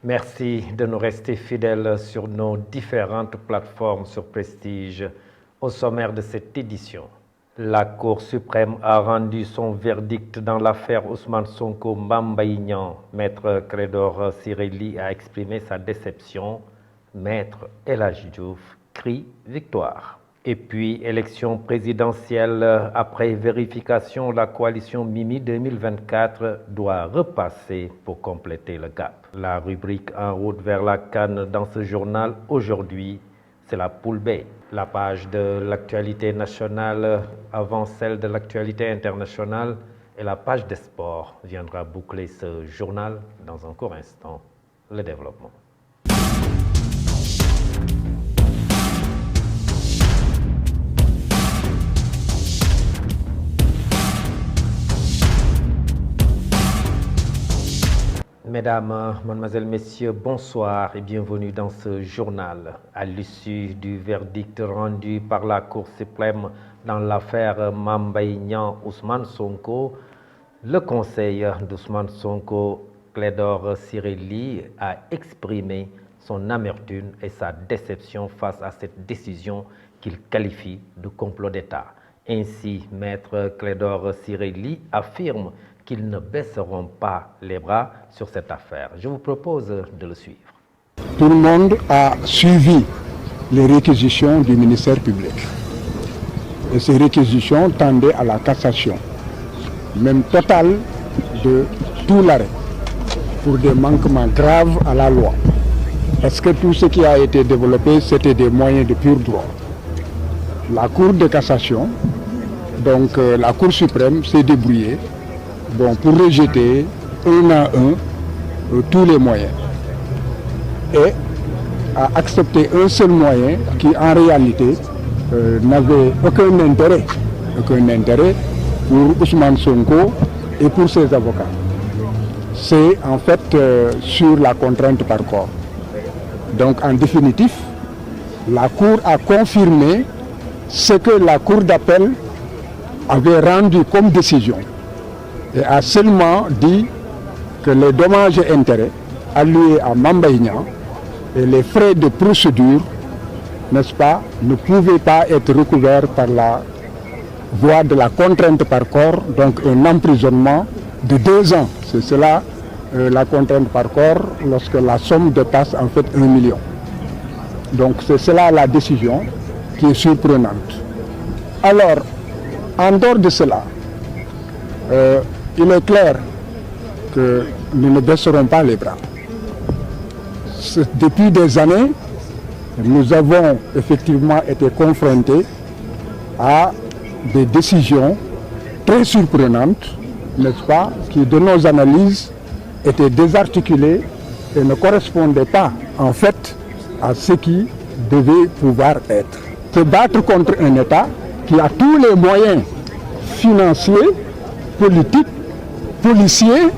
Merci de nous rester fidèles sur nos différentes plateformes sur Prestige. Au sommaire de cette édition, la Cour suprême a rendu son verdict dans l'affaire Ousmane Sonko Mame Mbaye Niang. Maître Clédor Ciré Ly a exprimé sa déception. Maître El Hadji Diouf crie victoire. Et puis, élection présidentielle, après vérification, la coalition Mimi 2024 doit repasser pour compléter le gap. La rubrique En route vers la CAN dans ce journal aujourd'hui, c'est la poule B. La page de l'actualité nationale avant celle de l'actualité internationale et la page des sports viendra boucler ce journal dans un court instant. Le développement. Mesdames, Mademoiselles, Messieurs, bonsoir et bienvenue dans ce journal. À l'issue du verdict rendu par la Cour suprême dans l'affaire Mame Mbaye Niang Ousmane Sonko, le conseil d'Ousmane Sonko, Clédor Ciré Ly, a exprimé son amertume et sa déception face à cette décision qu'il qualifie de complot d'État. Ainsi, Maître Clédor Ciré Ly affirme qu'ils ne baisseront pas les bras sur cette affaire. Je vous propose de le suivre. Tout le monde a suivi les réquisitions du ministère public. Et ces réquisitions tendaient à la cassation, même totale, de tout l'arrêt, pour des manquements graves à la loi. Parce que tout ce qui a été développé, c'était des moyens de pur droit. La Cour de cassation, donc la Cour suprême, s'est débrouillée pour rejeter un à un tous les moyens et a accepté un seul moyen qui en réalité n'avait aucun intérêt pour Ousmane Sonko et pour ses avocats. C'est en fait sur la contrainte par corps. Donc en définitif, la Cour a confirmé ce que la Cour d'appel avait rendu comme décision et a seulement dit que les dommages et intérêts alloués à Mame Mbaye Niang et les frais de procédure, n'est-ce pas, ne pouvaient pas être recouverts par la voie de la contrainte par corps, donc un emprisonnement de 2 ans. C'est cela la contrainte par corps lorsque la somme dépasse en fait 1 million. Donc c'est cela la décision qui est surprenante. Alors, en dehors de cela, il est clair que nous ne baisserons pas les bras. Depuis des années, nous avons effectivement été confrontés à des décisions très surprenantes, n'est-ce pas, qui de nos analyses étaient désarticulées et ne correspondaient pas en fait à ce qui devait pouvoir être. Se battre contre un État qui a tous les moyens financiers, politiques, policiers,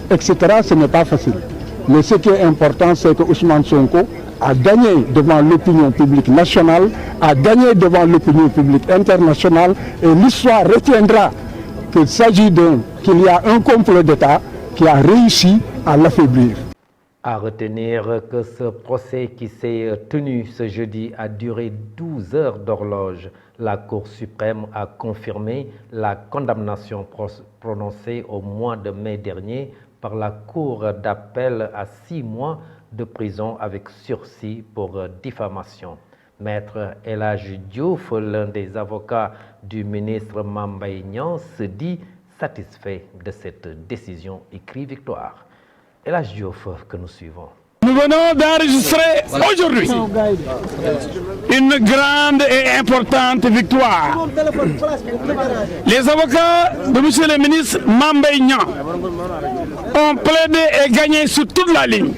etc., ce n'est pas facile. Mais ce qui est important, c'est que Ousmane Sonko a gagné devant l'opinion publique nationale, a gagné devant l'opinion publique internationale, et l'histoire retiendra qu'il s'agit qu'il y a un complot d'État qui a réussi à l'affaiblir. À retenir que ce procès qui s'est tenu ce jeudi a duré 12 heures d'horloge. La Cour suprême a confirmé la condamnation prononcée au mois de mai dernier par la Cour d'appel à 6 mois de prison avec sursis pour diffamation. Maître El Hadji Diouf, l'un des avocats du ministre Mame Mbaye Niang, se dit satisfait de cette décision et crie victoire. El Hadji Diouf que nous suivons. Nous venons d'enregistrer aujourd'hui une grande et importante victoire. Les avocats de M. le ministre Mame Mbaye Niang ont plaidé et gagné sur toute la ligne.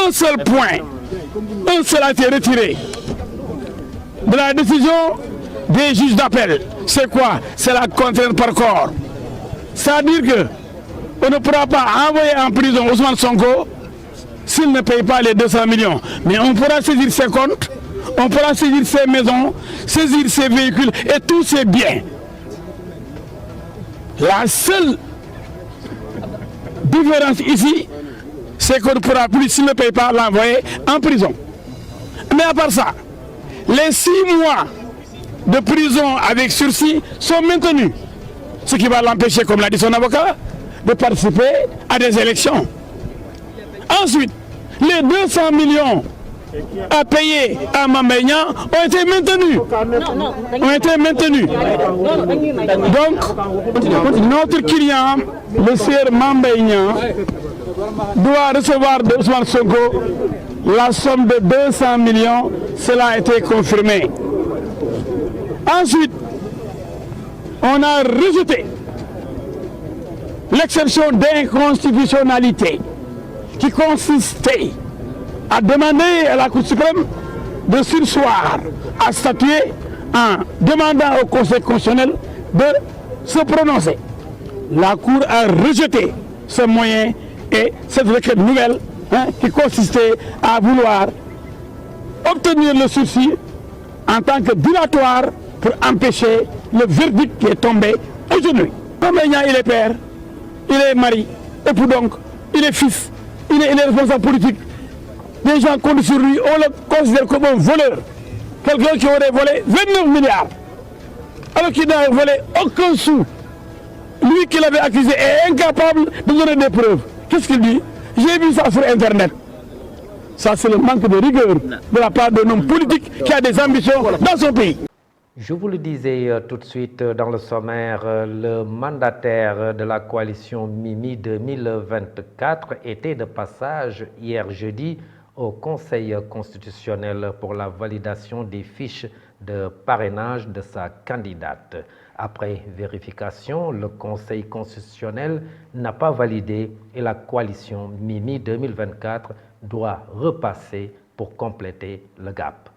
Un seul point, un seul a été retiré de la décision des juges d'appel. C'est quoi? C'est la contrainte par corps. C'est-à-dire qu'on ne pourra pas envoyer en prison Ousmane Sonko s'il ne paye pas les 200 millions. Mais on pourra saisir ses comptes, on pourra saisir ses maisons, saisir ses véhicules et tous ses biens. La seule différence ici, c'est qu'on ne pourra plus, s'il ne paye pas, l'envoyer en prison. Mais à part ça, les 6 mois de prison avec sursis sont maintenus. Ce qui va l'empêcher, comme l'a dit son avocat, de participer à des élections. Ensuite, les 200 millions à payer à Mambay Niang ont été maintenus. Donc, notre client, le sieur Mambay Niang, doit recevoir de Ousmane Sonko la somme de 200 millions. Cela a été confirmé. Ensuite, on a rejeté l'exception d'inconstitutionnalité qui consistait à demander à la Cour suprême de surseoir à statuer en demandant au Conseil constitutionnel de se prononcer. La Cour a rejeté ce moyen et cette requête nouvelle qui consistait à vouloir obtenir le sursis en tant que dilatoire pour empêcher le verdict qui est tombé aujourd'hui. Comme il est père, il est mari, et pour donc, il est fils, il est responsable politique. Des gens comptent sur lui, on le considère comme un voleur. Quelqu'un qui aurait volé 29 milliards, alors qu'il n'a volé aucun sou. Lui qui l'avait accusé est incapable de donner des preuves. Qu'est-ce qu'il dit? J'ai vu ça sur Internet. Ça, c'est le manque de rigueur de la part d'un homme politique qui a des ambitions dans son pays. Je vous le disais tout de suite dans le sommaire, le mandataire de la coalition Mimi 2024 était de passage hier jeudi au Conseil constitutionnel pour la validation des fiches de parrainage de sa candidate. Après vérification, le Conseil constitutionnel n'a pas validé et la coalition Mimi 2024 doit repasser pour compléter le gap.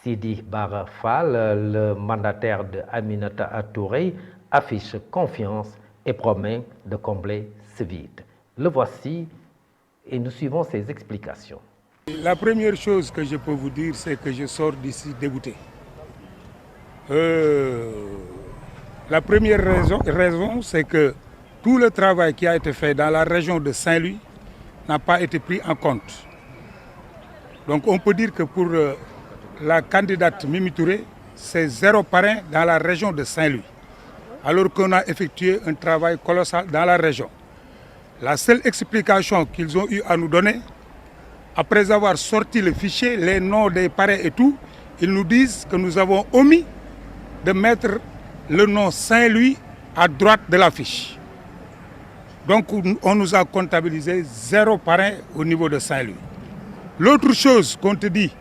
Sidi Bara Fall, le mandataire de Aminata Touré, affiche confiance et promet de combler ce vide. Le voici et nous suivons ses explications. La première chose que je peux vous dire, c'est que je sors d'ici dégoûté. La première raison, c'est que tout le travail qui a été fait dans la région de Saint-Louis n'a pas été pris en compte. Donc on peut dire que pour la candidate Mimi Touré, c'est 0 parrain dans la région de Saint-Louis, alors qu'on a effectué un travail colossal dans la région. La seule explication qu'ils ont eu à nous donner, après avoir sorti le fichier, les noms des parrains et tout, ils nous disent que nous avons omis de mettre le nom Saint-Louis à droite de la fiche. Donc on nous a comptabilisé 0 parrain au niveau de Saint-Louis. L'autre chose qu'on te dit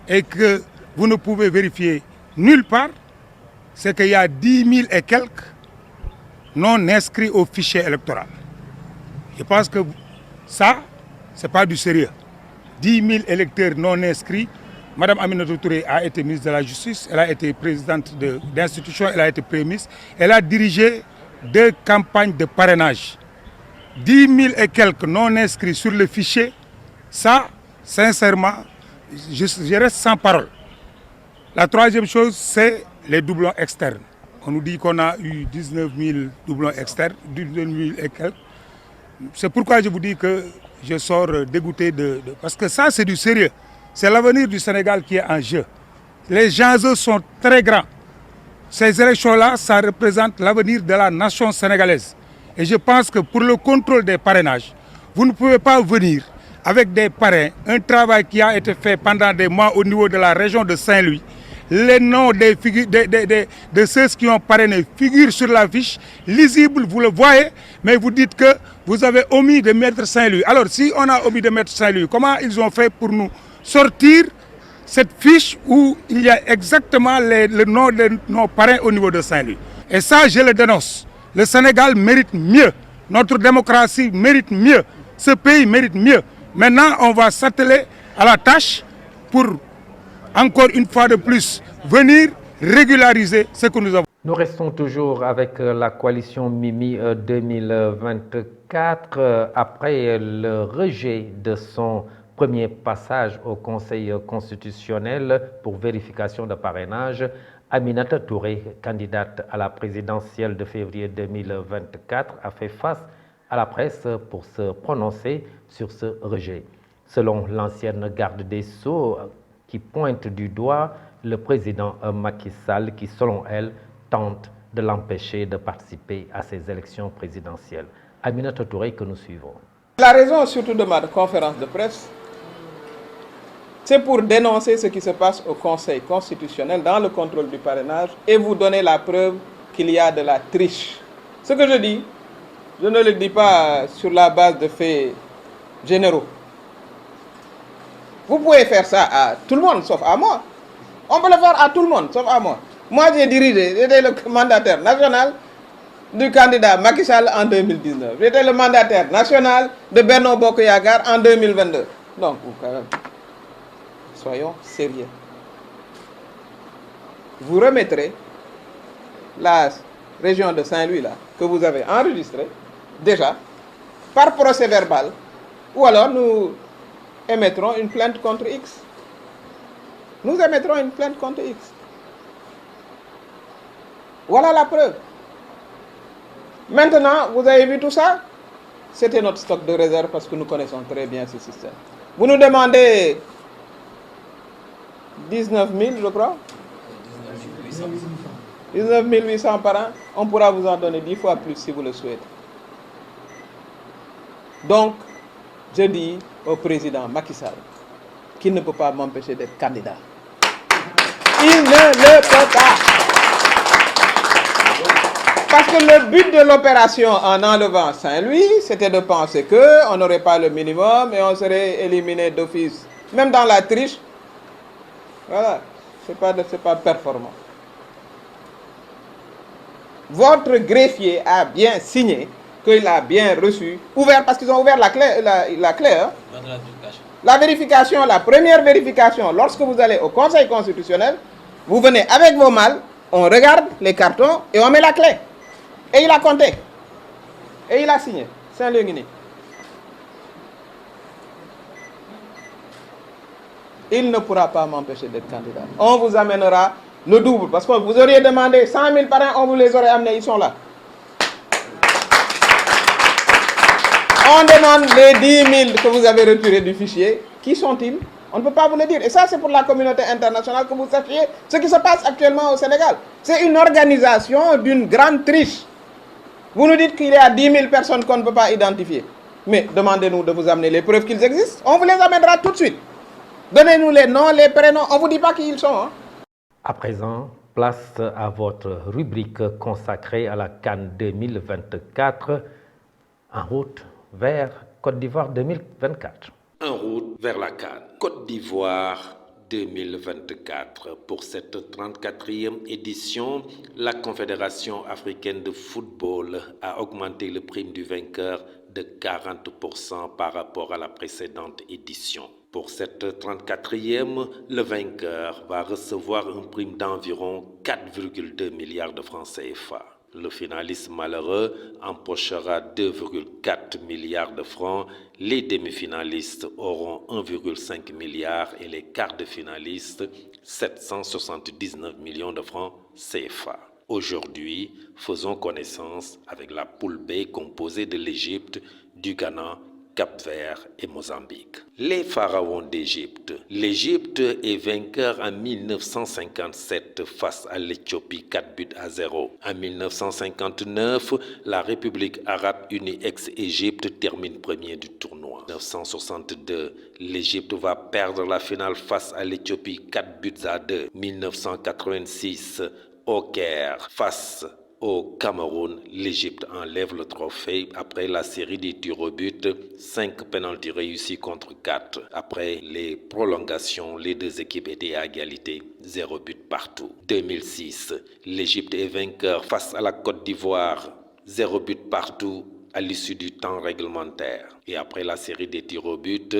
et que vous ne pouvez vérifier nulle part, c'est qu'il y a 10 000 et quelques non inscrits au fichier électoral. Je pense que ça, ce n'est pas du sérieux. 10 000 électeurs non inscrits. Madame Aminata Touré a été ministre de la Justice, elle a été présidente d'institution, elle a été Premier ministre. Elle a dirigé 2 campagnes de parrainage. 10 000 et quelques non inscrits sur le fichier, ça, sincèrement, je reste sans parole. La troisième chose, c'est les doublons externes. On nous dit qu'on a eu 19 000 doublons externes, 19 000 et quelques. C'est pourquoi je vous dis que je sors dégoûté parce que ça, c'est du sérieux. C'est l'avenir du Sénégal qui est en jeu. Les enjeux sont très grands. Ces élections-là, ça représente l'avenir de la nation sénégalaise. Et je pense que pour le contrôle des parrainages, vous ne pouvez pas venir avec des parrains, un travail qui a été fait pendant des mois au niveau de la région de Saint-Louis. Les noms de ceux qui ont parrainé figurent sur la fiche, lisible, vous le voyez, mais vous dites que vous avez omis de mettre Saint-Louis. Alors si on a omis de mettre Saint-Louis, comment ils ont fait pour nous sortir cette fiche où il y a exactement le nom de nos parrains au niveau de Saint-Louis? Et ça, je le dénonce. Le Sénégal mérite mieux, notre démocratie mérite mieux, ce pays mérite mieux. Maintenant, on va s'atteler à la tâche pour, encore une fois de plus, venir régulariser ce que nous avons. Nous restons toujours avec la coalition Mimi 2024. Après le rejet de son premier passage au Conseil constitutionnel pour vérification de parrainage, Aminata Touré, candidate à la présidentielle de février 2024, a fait face à la presse pour se prononcer sur ce rejet. Selon l'ancienne garde des Sceaux, qui pointe du doigt le président Macky Sall, qui selon elle tente de l'empêcher de participer à ces élections présidentielles. Aminata Touré que nous suivons. La raison surtout de ma conférence de presse, c'est pour dénoncer ce qui se passe au Conseil constitutionnel dans le contrôle du parrainage et vous donner la preuve qu'il y a de la triche. Ce que je dis, je ne le dis pas sur la base de faits généraux. Vous pouvez faire ça à tout le monde, sauf à moi. On peut le faire à tout le monde, sauf à moi. Moi, j'ai dirigé, j'étais le mandataire national du candidat Macky Sall en 2019. J'étais le mandataire national de Benno Bokk Yakaar en 2022. Donc, quand même, soyons sérieux. Vous remettrez la région de Saint-Louis, là, que vous avez enregistrée, déjà, par procès verbal, ou alors nous émettrons une plainte contre X. Nous émettrons une plainte contre X. Voilà la preuve. Maintenant, vous avez vu tout ça? C'était notre stock de réserve parce que nous connaissons très bien ce système. Vous nous demandez 19 000, je crois. 19 800 par an. On pourra vous en donner 10 fois plus si vous le souhaitez. Donc, je dis au président Macky Sall qu'il ne peut pas m'empêcher d'être candidat. Il ne le peut pas. Parce que le but de l'opération en enlevant Saint-Louis, c'était de penser qu'on n'aurait pas le minimum et on serait éliminé d'office. Même dans la triche, voilà, c'est pas performant. Votre greffier a bien signé qu'il a bien reçu, ouvert, parce qu'ils ont ouvert la clé, hein. La vérification, la première vérification, lorsque vous allez au Conseil constitutionnel, vous venez avec vos malles, on regarde les cartons et on met la clé. Et il a compté. Et il a signé. Saint-Louis. Il ne pourra pas m'empêcher d'être candidat. On vous amènera le double. Parce que vous auriez demandé 100 000 par an, on vous les aurait amenés, ils sont là. On demande les 10 000 que vous avez retirés du fichier. Qui sont-ils? On ne peut pas vous le dire. Et ça, c'est pour la communauté internationale que vous sachiez ce qui se passe actuellement au Sénégal. C'est une organisation d'une grande triche. Vous nous dites qu'il y a 10 000 personnes qu'on ne peut pas identifier. Mais demandez-nous de vous amener les preuves qu'ils existent. On vous les amènera tout de suite. Donnez-nous les noms, les prénoms. On ne vous dit pas qui ils sont. Hein. À présent, place à votre rubrique consacrée à la CAN 2024, en route vers Côte d'Ivoire 2024. En route vers la CAN Côte d'Ivoire 2024. Pour cette 34e édition, la Confédération africaine de football a augmenté le prime du vainqueur de 40% par rapport à la précédente édition. Pour cette 34e, le vainqueur va recevoir une prime d'environ 4,2 milliards de francs CFA. Le finaliste malheureux empochera 2,4 milliards de francs. Les demi-finalistes auront 1,5 milliard et les quarts de finalistes 779 millions de francs CFA. Aujourd'hui, faisons connaissance avec la poule B composée de l'Égypte, du Ghana, Cap-Vert et Mozambique. Les pharaons d'Égypte. L'Égypte est vainqueur en 1957 face à l'Éthiopie 4-0. En 1959, la République arabe unie ex-Égypte termine premier du tournoi. En 1962, l'Égypte va perdre la finale face à l'Éthiopie 4-2. 1986, au Caire face au Cameroun, l'Égypte enlève le trophée après la série des tirs au but, 5 pénaltys réussis contre 4. Après les prolongations, les deux équipes étaient à égalité, 0 but partout. 2006, l'Égypte est vainqueur face à la Côte d'Ivoire, 0 but partout à l'issue du temps réglementaire. Et après la série des tirs au but,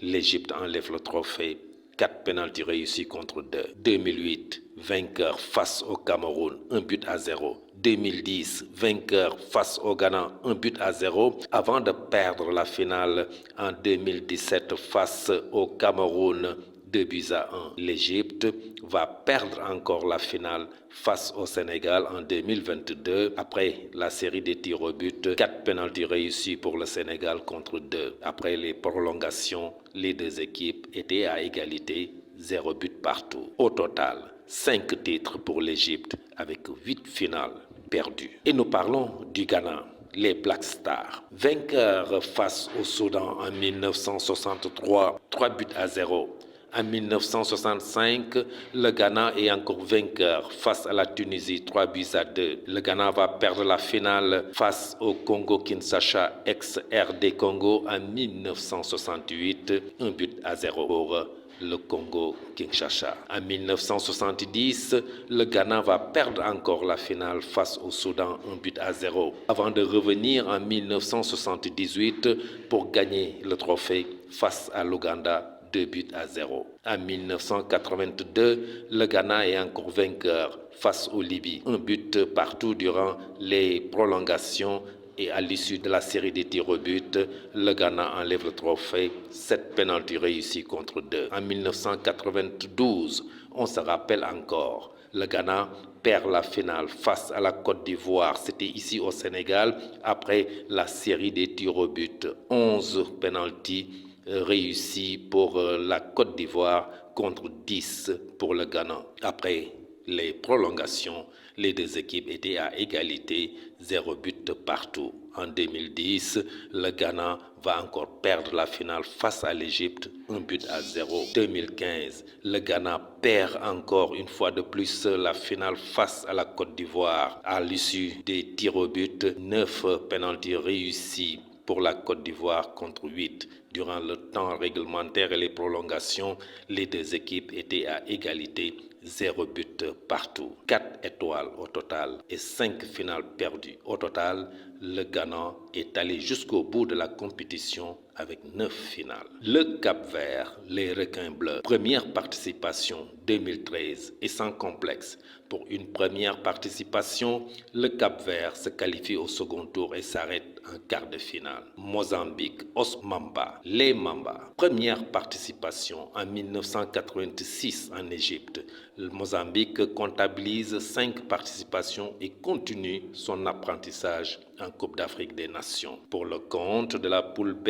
l'Égypte enlève le trophée, 4 pénaltys réussis contre 2. 2008, vainqueur face au Cameroun, 1-0. 2010, vainqueur face au Ghana, 1-0, avant de perdre la finale en 2017 face au Cameroun, 2-1. L'Égypte va perdre encore la finale face au Sénégal en 2022 après la série des tirs au but, 4 pénaltys réussis pour le Sénégal contre 2. Après les prolongations, les deux équipes étaient à égalité, 0 but partout. Au total, 5 titres pour l'Égypte avec 8 finales perdues. Et nous parlons du Ghana. Les Black Stars, vainqueurs face au Soudan en 1963, 3-0. En 1965, le Ghana est encore vainqueur face à la Tunisie, 3-2. Le Ghana va perdre la finale face au Congo-Kinshasa, ex-RD Congo, en 1968, 1-0 pour le Congo-Kinshasa. En 1970, le Ghana va perdre encore la finale face au Soudan, 1-0, avant de revenir en 1978 pour gagner le trophée face à l'Ouganda, 2-0. En 1982, le Ghana est encore vainqueur face au Libye. 1 but partout durant les prolongations et à l'issue de la série des tirs au but, le Ghana enlève le trophée, 7 pénaltys réussis contre 2. En 1992, on se rappelle encore, le Ghana perd la finale face à la Côte d'Ivoire. C'était ici au Sénégal, après la série des tirs au but. 11 pénaltys réussi pour la Côte d'Ivoire contre 10 pour le Ghana. Après les prolongations, les deux équipes étaient à égalité, 0 but partout. En 2010, le Ghana va encore perdre la finale face à l'Égypte, 1-0. 2015, le Ghana perd encore une fois de plus la finale face à la Côte d'Ivoire. À l'issue des tirs au but, 9 pénaltys réussis pour la Côte d'Ivoire contre 8. Durant le temps réglementaire et les prolongations, les deux équipes étaient à égalité, 0 but partout. 4 étoiles au total et 5 finales perdues. Au total, le Ghana est allé jusqu'au bout de la compétition avec 9 finales. Le Cap-Vert, les requins bleus, première participation 2013 et sans complexe. Pour une première participation, le Cap-Vert se qualifie au second tour et s'arrête en quart de finale. Mozambique, Os Mamba, les Mamba, première participation en 1986 en Égypte. Le Mozambique comptabilise 5 participations et continue son apprentissage en Coupe d'Afrique des Nations. Pour le compte de la poule B,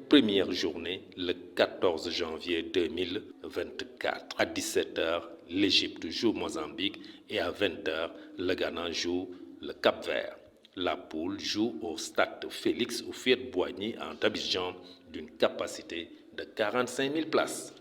première journée le 14 janvier 2024. À 17h, l'Égypte joue Mozambique et à 20h, le Ghana joue le Cap-Vert. La poule joue au stade Félix Houphouët-Boigny en Abidjan d'une capacité de 45 000 places.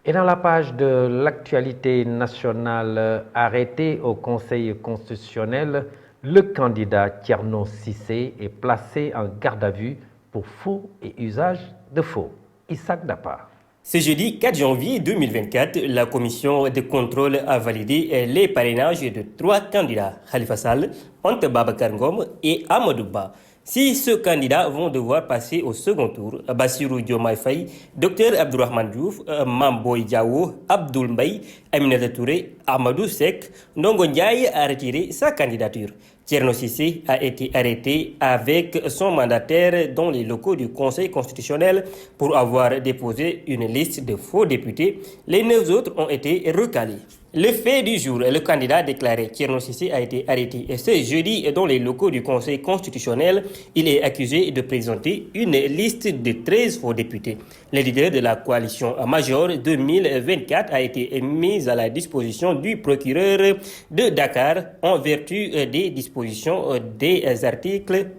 Et dans la page de l'actualité nationale arrêtée au Conseil constitutionnel, le candidat Thierno Cissé est placé en garde à vue pour faux et usage de faux. Isaac Dapa. Ce jeudi 4 janvier 2024, la commission de contrôle a validé les parrainages de 3 candidats, Khalifa Sall, Anta Babacar Ngom et Amadou Ba. 6 candidats vont devoir passer au second tour. Bassirou Diomaye Faye, Dr Abdourahmane Diouf, Mamboy Diawo, Abdoul Mbaye, Aminata Touré, Amadou Seck. Ndongo Ndiaye a retiré sa candidature. Thierno Cissé a été arrêté avec son mandataire dans les locaux du Conseil constitutionnel pour avoir déposé une liste de faux députés. Les 9 autres ont été recalés. Le fait du jour, le candidat déclaré Thierno Cissé a été arrêté ce jeudi dans les locaux du Conseil constitutionnel. Il est accusé de présenter une liste de 13 faux députés. Le leader de la coalition Major 2024 a été mis à la disposition du procureur de Dakar en vertu des dispositions des articles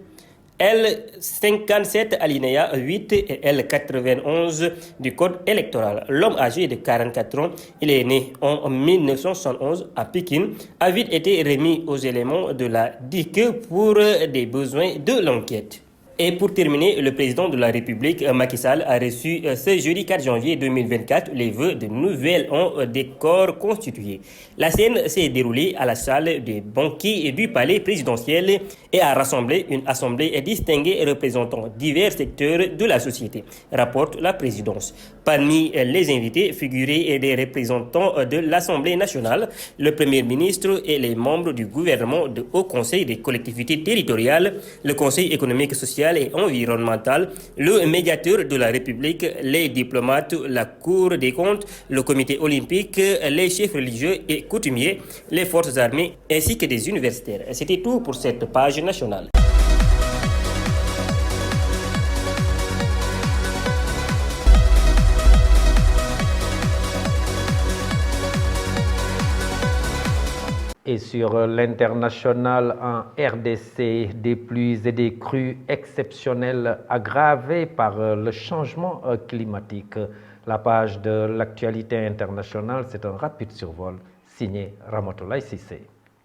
L57 alinéa 8 et L91 du code électoral. L'homme âgé de 44 ans, il est né en 1971 à Pékin, a vite été remis aux éléments de la DIC pour des besoins de l'enquête. Et pour terminer, le président de la République, Macky Sall, a reçu ce jeudi 4 janvier 2024 les vœux de nouvel an des corps constitués. La scène s'est déroulée à la salle des banquets du palais présidentiel et a rassemblé une assemblée distinguée représentant divers secteurs de la société, rapporte la présidence. Parmi les invités figuraient des représentants de l'Assemblée nationale, le Premier ministre et les membres du gouvernement, du Haut Conseil des collectivités territoriales, le Conseil économique, social et environnemental, le médiateur de la République, les diplomates, la Cour des comptes, le comité olympique, les chefs religieux et coutumiers, les forces armées ainsi que des universitaires. C'était tout pour cette page nationale. Et sur l'international en RDC, des pluies et des crues exceptionnelles aggravées par le changement climatique. La page de l'actualité internationale, c'est un rapide survol signé Ramatoulaye Cissé.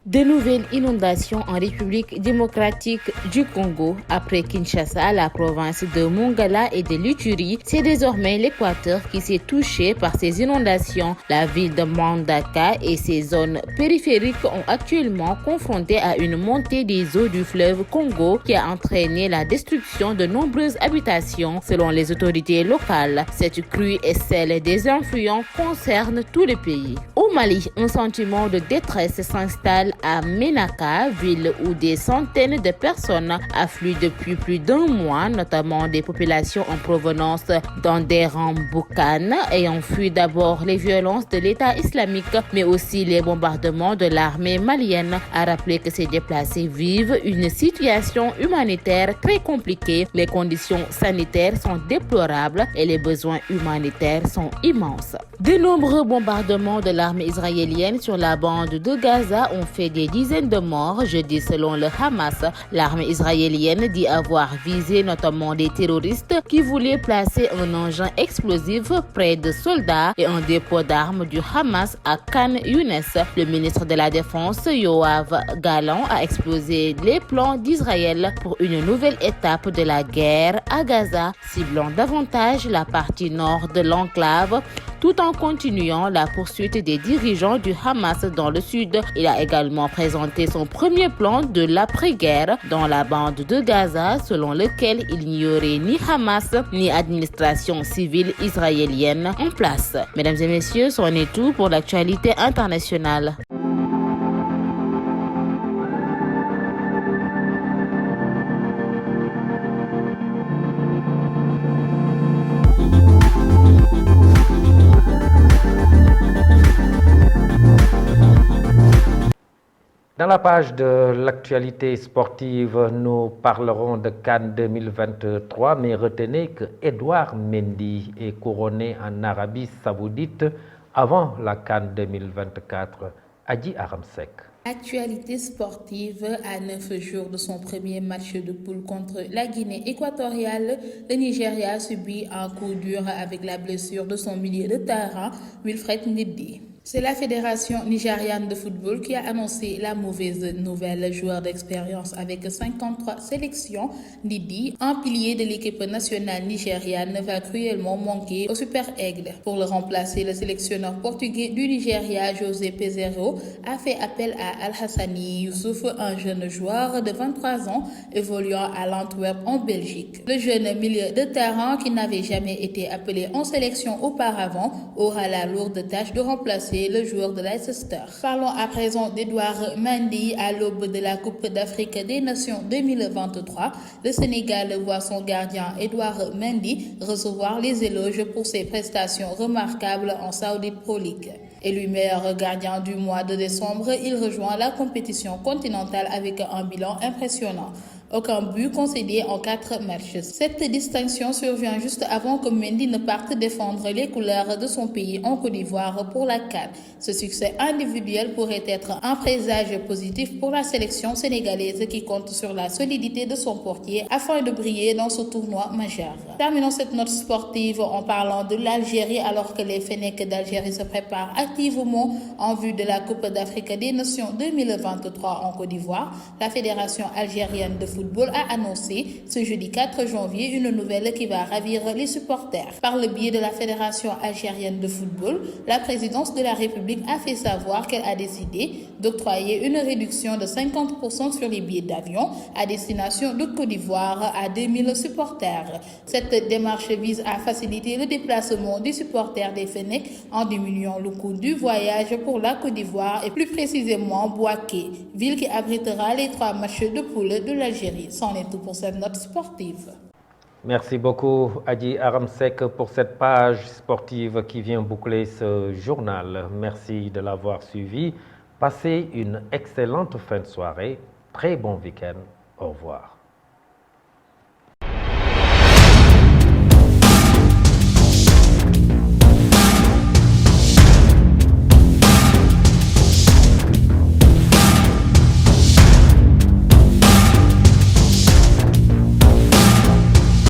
De nouvelles inondations en République démocratique du Congo. Après Kinshasa, la province de Mongala et de l'Ituri, c'est désormais l'Équateur qui s'est touché par ces inondations. La ville de Mbandaka et ses zones périphériques ont actuellement confronté à une montée des eaux du fleuve Congo qui a entraîné la destruction de nombreuses habitations. Selon les autorités locales, cette crue et celle des influents concernent tout le pays. Au Mali, un sentiment de détresse s'installe à Ménaka, ville où des centaines de personnes affluent depuis plus d'un mois, notamment des populations en provenance d'Anderamboukane, ayant fui d'abord les violences de l'État islamique, mais aussi les bombardements de l'armée malienne, a rappelé que ces déplacés vivent une situation humanitaire très compliquée. Les conditions sanitaires sont déplorables et les besoins humanitaires sont immenses. De nombreux bombardements de l'armée israélienne sur la bande de Gaza ont fait des dizaines de morts jeudi selon le Hamas. L'armée israélienne dit avoir visé notamment des terroristes qui voulaient placer un engin explosif près de soldats et un dépôt d'armes du Hamas à Khan Younes. Le ministre de la Défense, Yoav Gallant, a exposé les plans d'Israël pour une nouvelle étape de la guerre à Gaza, ciblant davantage la partie nord de l'enclave tout en continuant la poursuite des dirigeants du Hamas dans le sud. Il a également présenté son premier plan de l'après-guerre dans la bande de Gaza, selon lequel il n'y aurait ni Hamas ni administration civile israélienne en place. Mesdames et messieurs, c'en est tout pour l'actualité internationale. Dans la page de l'actualité sportive, nous parlerons de Cannes 2023, mais retenez que Edouard Mendy est couronné en Arabie Saoudite avant la Cannes 2024. Adji Aramsek. Actualité sportive, à 9 jours de son premier match de poule contre la Guinée équatoriale, le Nigeria subit un coup dur avec la blessure de son milieu de terrain, Wilfred Ndidi. C'est la Fédération nigériane de football qui a annoncé la mauvaise nouvelle. Joueur d'expérience avec 53 sélections, Ndidi, un pilier de l'équipe nationale nigériane, va cruellement manquer au Super Aigle. Pour le remplacer, le sélectionneur portugais du Nigeria, José Peseiro, a fait appel à Al-Hassani Youssouf, un jeune joueur de 23 ans évoluant à l'Antwerp en Belgique. Le jeune milieu de terrain, qui n'avait jamais été appelé en sélection auparavant, aura la lourde tâche de remplacer le joueur de Leicester. Parlons à présent d'Edouard Mendy. À l'aube de la Coupe d'Afrique des Nations 2023, le Sénégal voit son gardien Edouard Mendy recevoir les éloges pour ses prestations remarquables en Saudi Pro League. Élu meilleur gardien du mois de décembre, il rejoint la compétition continentale avec un bilan impressionnant. Aucun but concédé en 4 matchs. Cette distinction survient juste avant que Mendy ne parte défendre les couleurs de son pays en Côte d'Ivoire pour la CAN. Ce succès individuel pourrait être un présage positif pour la sélection sénégalaise qui compte sur la solidité de son portier afin de briller dans ce tournoi majeur. Terminons cette note sportive en parlant de l'Algérie alors que les Fennecs d'Algérie se préparent activement en vue de la Coupe d'Afrique des Nations 2023 en Côte d'Ivoire. La Fédération algérienne de football football a annoncé ce jeudi 4 janvier une nouvelle qui va ravir les supporters. Par le biais de la Fédération algérienne de football, la présidence de la République a fait savoir qu'elle a décidé d'octroyer une réduction de 50% sur les billets d'avion à destination de Côte d'Ivoire à 2000 supporters. Cette démarche vise à faciliter le déplacement des supporters des Fennecs en diminuant le coût du voyage pour la Côte d'Ivoire et plus précisément Bouaké, ville qui abritera les 3 matchs de poule de l'Algérie. C'en est tout pour cette note sportive. Merci beaucoup Adji Aramsek pour cette page sportive qui vient boucler ce journal. Merci de l'avoir suivi. Passez une excellente fin de soirée. Très bon week-end. Au revoir.